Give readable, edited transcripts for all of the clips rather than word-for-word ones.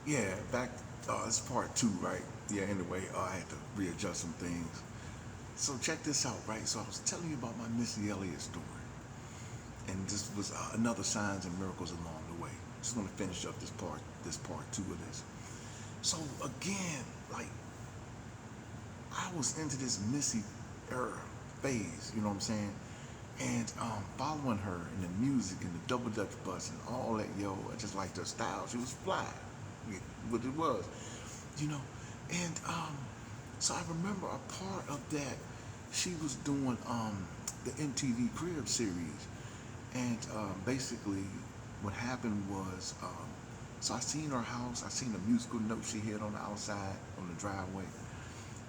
Yeah, back, it's part two, right? Yeah, anyway, I had to readjust some things. So check this out, right? So I was telling you about my Missy Elliott story. And this was another signs and miracles along the way. Just want to finish up this part two of this. So again, like I was into this Missy era phase, you know what I'm saying? And following her and the music and the double dutch bus and all that, yo, I just liked her style. She was fly, what it was, you know. And so I remember a part of that. She was doing the MTV Crib series, and basically, what happened was, so I seen her house. I seen the musical note she had on the outside on the driveway,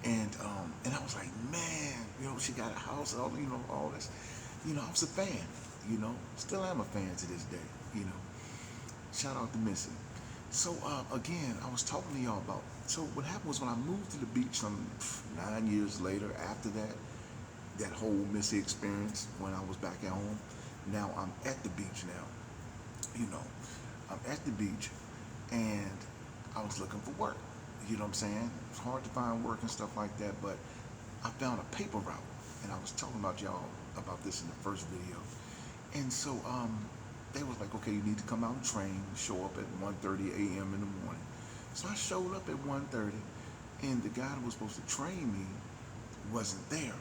and I was like, man, you know, she got a house, all you know, all this. You know, I was a fan. You know, still am a fan to this day. You know, shout out to Missy. So again, I was talking to y'all about. So what happened was when I moved to the beach some 9 years later. After that, that whole Missy experience when I was back at home. Now I'm at the beach now. You know, I'm at the beach, and I was looking for work. You know what I'm saying? It's hard to find work and stuff like that, but I found a paper route, and I was talking about y'all about this in the first video. And so they was like, okay, you need to come out and train, show up at 1:30 a.m. in the morning. So I showed up at 1:30, and the guy that was supposed to train me wasn't there.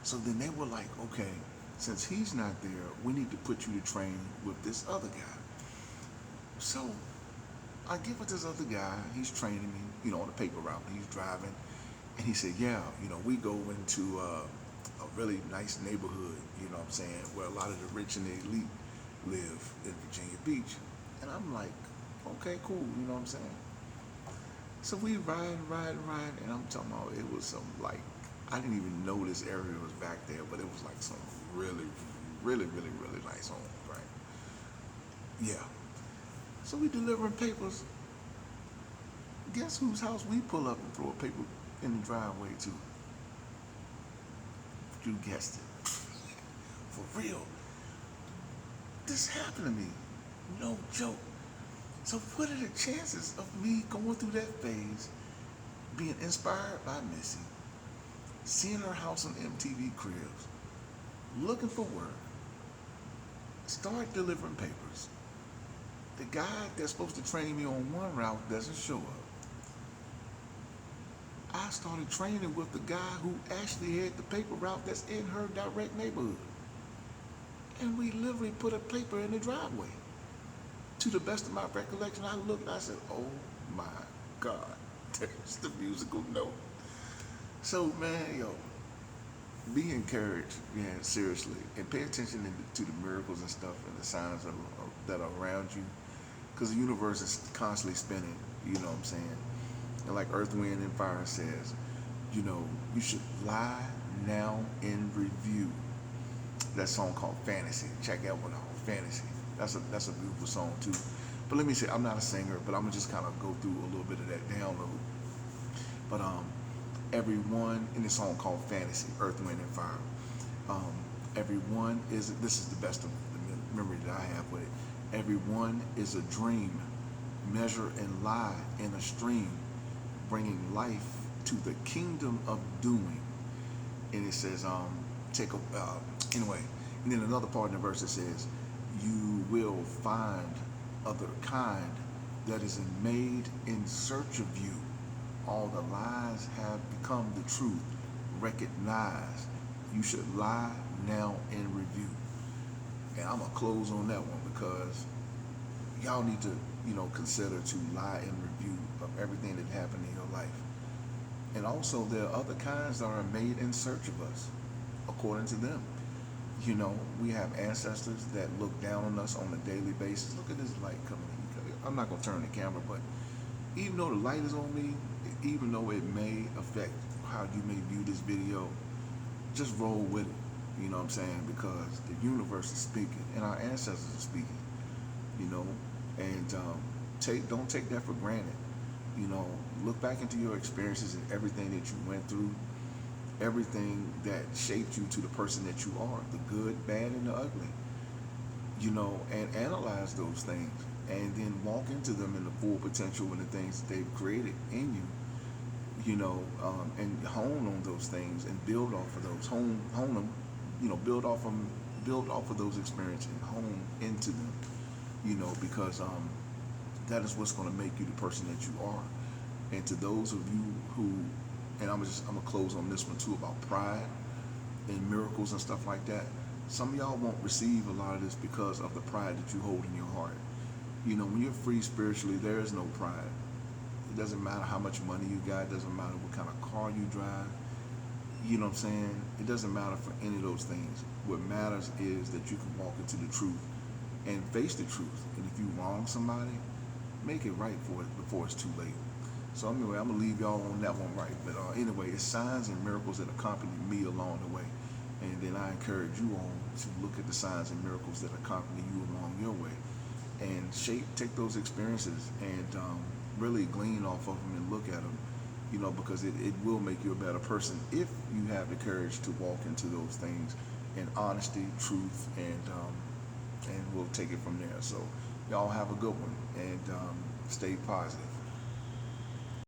So then they were like, okay, since he's not there, we need to put you to train with this other guy. So I get with this other guy. He's training me, you know, on the paper route. He's driving, and he said, "Yeah, you know, we go into a really nice neighborhood. You know what I'm saying, where a lot of the rich and the elite live in Virginia Beach." And I'm like, "Okay, cool." You know what I'm saying? So we ride, and I'm talking about it was some like I didn't even know this area was back there, but it was like some really nice homes, right? Yeah. So we delivering papers. Guess whose house we pull up and throw a paper in the driveway to? You guessed it. For real. This happened to me. No joke. So what are the chances of me going through that phase, being inspired by Missy, seeing her house on MTV Cribs, looking for work, start delivering papers. The guy that's supposed to train me on one route doesn't show up. I started training with the guy who actually had the paper route that's in her direct neighborhood. And we literally put a paper in the driveway. To the best of my recollection, I looked and I said, oh my God, there's the musical note. So, man, yo, be encouraged, yeah, seriously, and pay attention to the miracles and stuff and the signs that are around you, because the universe is constantly spinning. You know what I'm saying? And like Earth, Wind, and Fire says, you know, you should lie now in review. That song called Fantasy. Check that one out, Fantasy. That's a beautiful song too. But let me say, I'm not a singer, but I'm gonna just kind of go through a little bit of that download. But everyone in this song called Fantasy, Earth, Wind, and Fire. Um, everyone is, this is the best of the memory that I have with it. Everyone is a dream, measure and lie in a stream, bringing life to the kingdom of doing. And it says, take a, anyway, and then another part in the verse that says, you will find other kind that is made in search of you. All the lies have become the truth. Recognize. You should lie now in review. And I'm gonna close on that one because y'all need to, you know, consider to lie in review of everything that happened in your life. And also, there are other kinds that are made in search of us, according to them. You know, we have ancestors that look down on us on a daily basis. Look at this light coming in. I'm not going to turn the camera, but even though the light is on me, even though it may affect how you may view this video, just roll with it. You know what I'm saying? Because the universe is speaking and our ancestors are speaking, you know, and don't take that for granted. You know, look back into your experiences and everything that you went through, everything that shaped you to the person that you are, the good, bad, and the ugly, you know, and analyze those things. and then walk into them in the full potential and the things that they've created in you, and hone on those things and build off of those, hone them, build off them, build off of those experiences and hone into them, because that is what's going to make you the person that you are. And to those of you who, and I'm gonna close on this one too about pride and miracles and stuff like that. Some of y'all won't receive a lot of this because of the pride that you hold in your heart. When you're free spiritually, there is no pride. It doesn't matter how much money you got. It doesn't matter what kind of car you drive. You know what I'm saying? It doesn't matter for any of those things. What matters is that you can walk into the truth and face the truth. And if you wrong somebody, make it right for it before it's too late. So anyway, I'm gonna leave y'all on that one right. But anyway, it's signs and miracles that accompany me along the way. And then I encourage you all to look at the signs and miracles that accompany you along your way, and take those experiences and really glean off of them and look at them, because it will make you a better person if you have the courage to walk into those things in honesty, truth, and we'll take it from there. So y'all have a good one and stay positive.